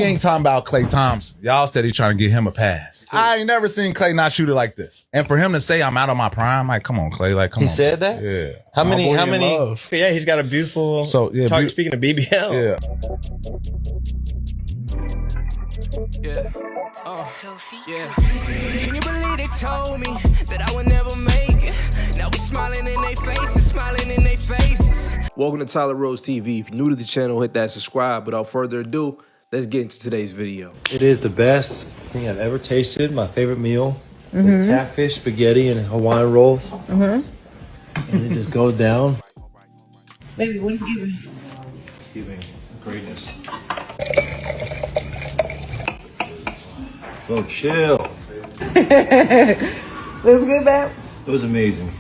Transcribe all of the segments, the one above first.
He ain't talking about Klay Thompson. Y'all steady trying to get him a pass. I ain't never seen Klay not shoot it like this. And for him to say I'm out of my prime, like, come on, Klay, like, come on. He said that? Yeah. How many? Yeah, he's got a beautiful. Speaking of BBL. Yeah. Yeah. Yeah. Can you believe they told me that I would never make it? Now we smiling in their faces, smiling in their faces. Welcome to Tyler Rose TV. If you're new to the channel, hit that subscribe. Without further ado, let's get into today's video. It is the best thing I've ever tasted. My favorite meal. With catfish, spaghetti, and Hawaiian rolls. And it just goes down. Baby, what is giving? It's giving greatness. Go chill. Looks good, babe? It was amazing.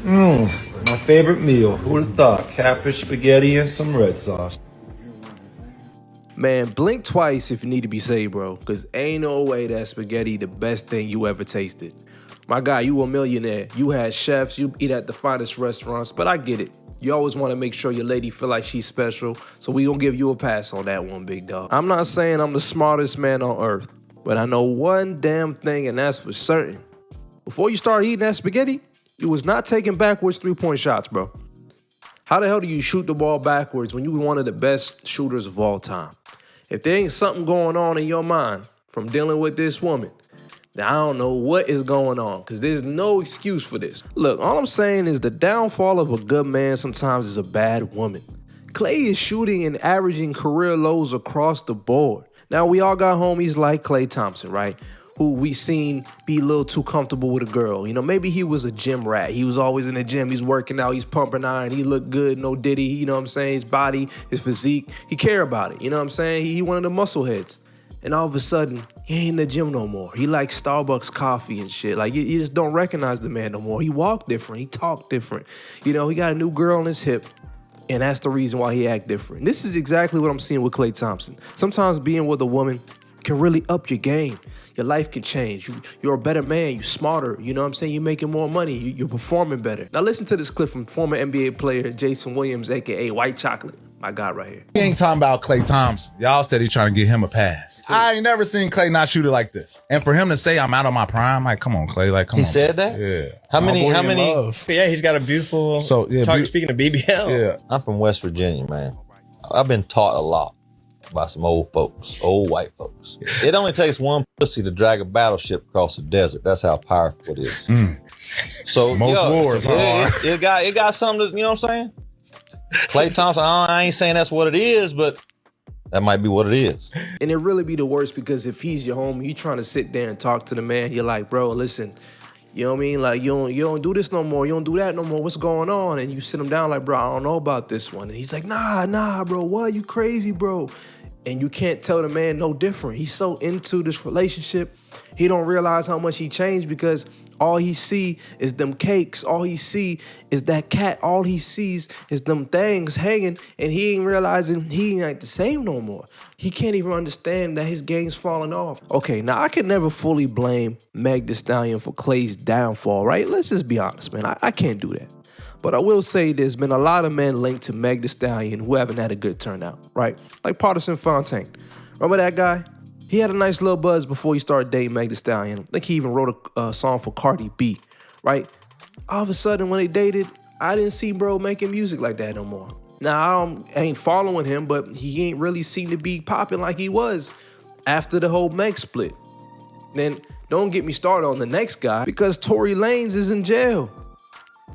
My favorite meal. Who would have thought? Catfish, spaghetti, and some red sauce. Man, blink twice if you need to be saved, bro. Because ain't no way that spaghetti the best thing you ever tasted. My guy, you a millionaire. You had chefs. You eat at the finest restaurants. But I get it. You always want to make sure your lady feel like she's special. So we gonna give you a pass on that one, big dog. I'm not saying I'm the smartest man on earth. But I know one damn thing, and that's for certain. Before you start eating that spaghetti, you was not taking backwards three-point shots, bro. How the hell do you shoot the ball backwards when you were one of the best shooters of all time? If there ain't something going on in your mind from dealing with this woman, then I don't know what is going on, because there's no excuse for this. Look, all I'm saying is the downfall of a good man sometimes is a bad woman. Klay is shooting and averaging career lows across the board. Now, we all got homies like Klay Thompson, right? Who we seen be a little too comfortable with a girl. You know, maybe he was a gym rat. He was always in the gym. He's working out. He's pumping iron. He looked good. No diddy. You know what I'm saying? His body, his physique. He care about it. You know what I'm saying? He one of the muscle heads. And all of a sudden, he ain't in the gym no more. He likes Starbucks coffee and shit. Like, you just don't recognize the man no more. He walk different. He talk different. You know, he got a new girl on his hip. And that's the reason why he act different. This is exactly what I'm seeing with Klay Thompson. Sometimes being with a woman can really up your game. Your life can change. You're a better man. You're smarter. You know what I'm saying? You're making more money. You're performing better. Now listen to this clip from former NBA player Jason Williams, a.k.a. White Chocolate. My God right here. He ain't talking about Klay Thompson. Y'all steady trying to get him a pass. I ain't never seen Klay not shoot it like this. And for him to say I'm out of my prime, like, come on, Klay, like, come on. He said that? Yeah. How many? Yeah, he's got a beautiful. Speaking of BBL. Yeah. I'm from West Virginia, man. I've been taught a lot by some old folks, old white folks. It only takes one pussy to drag a battleship across the desert. That's how powerful it is. So Most wars it got something to, you know what I'm saying? Klay Thompson, I ain't saying that's what it is, but that might be what it is. And it really be the worst, because if he's your homie, you trying to sit there and talk to the man, you're like, bro, listen, you know what I mean? Like, you don't do this no more. You don't do that no more. What's going on? And you sit him down like, bro, I don't know about this one. And he's like, nah, bro. What? You crazy, bro? And you can't tell the man no different. He's so into this relationship, he don't realize how much he changed, because all he see is them cakes. All he see is that cat. All he sees is them things hanging, and he ain't realizing he ain't the same no more. He can't even understand that his game's falling off. Okay, now I can never fully blame MEG the Stallion for Klay's downfall, right? Let's just be honest, man. I can't do that. But I will say there's been a lot of men linked to MEG the Stallion who haven't had a good turnout, right? Like Partisan Fontaine. Remember that guy? He had a nice little buzz before he started dating MEG the Stallion. I think he even wrote a song for Cardi B, right? All of a sudden, when they dated, I didn't see bro making music like that no more. Now, I ain't following him, but he ain't really seemed to be popping like he was after the whole MEG split. Then don't get me started on the next guy, because Tory Lanez is in jail.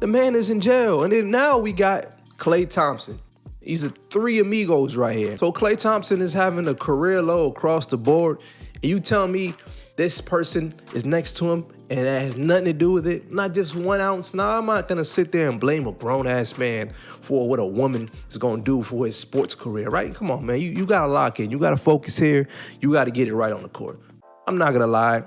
The man is in jail. And then now we got Klay Thompson. He's a three amigos right here. So Klay Thompson is having a career low across the board. And you tell me this person is next to him and that has nothing to do with it? Not just 1 ounce. Nah, I'm not going to sit there and blame a grown-ass man for what a woman is going to do for his sports career, right? Come on, man. You got to lock in. You got to focus here. You got to get it right on the court. I'm not going to lie.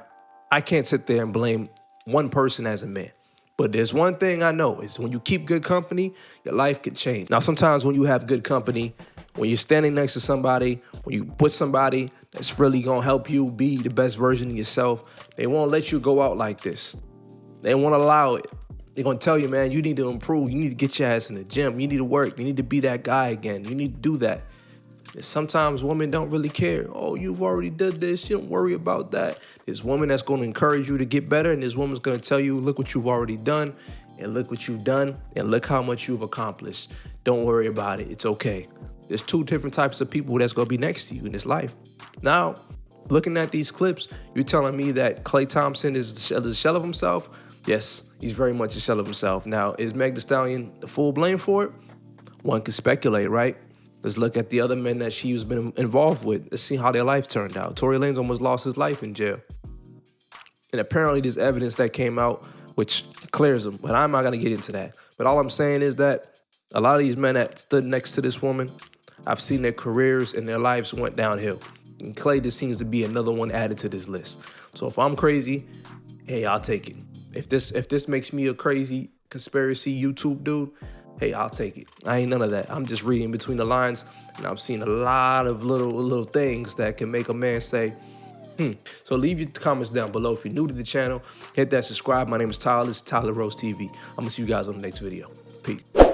I can't sit there and blame one person as a man. But there's one thing I know, is when you keep good company, your life can change. Now, sometimes when you have good company, when you're standing next to somebody, when you put somebody that's really gonna help you be the best version of yourself, they won't let you go out like this. They won't allow it. They're gonna tell you, man, you need to improve. You need to get your ass in the gym. You need to work. You need to be that guy again. You need to do that. And sometimes women don't really care. Oh, you've already did this. You don't worry about that. There's women that's going to encourage you to get better, and there's woman's going to tell you, look what you've already done, and look what you've done, and look how much you've accomplished. Don't worry about it. It's okay. There's two different types of people that's going to be next to you in this life. Now, looking at these clips, you're telling me that Klay Thompson is a shell of himself? Yes, he's very much a shell of himself. Now, is Meg Thee Stallion the full blame for it? One can speculate, right? Let's look at the other men that she's been involved with. Let's see how their life turned out. Tory Lanez almost lost his life in jail. And apparently there's evidence that came out which clears him, but I'm not going to get into that. But all I'm saying is that a lot of these men that stood next to this woman, I've seen their careers and their lives went downhill. And Klay just seems to be another one added to this list. So if I'm crazy, hey, I'll take it. If this makes me a crazy conspiracy YouTube dude, hey, I'll take it. I ain't none of that. I'm just reading between the lines, and I'm seeing a lot of little things that can make a man say, So leave your comments down below. If you're new to the channel, hit that subscribe. My name is Tyler. This is Tyler Rose TV. I'm going to see you guys on the next video. Peace.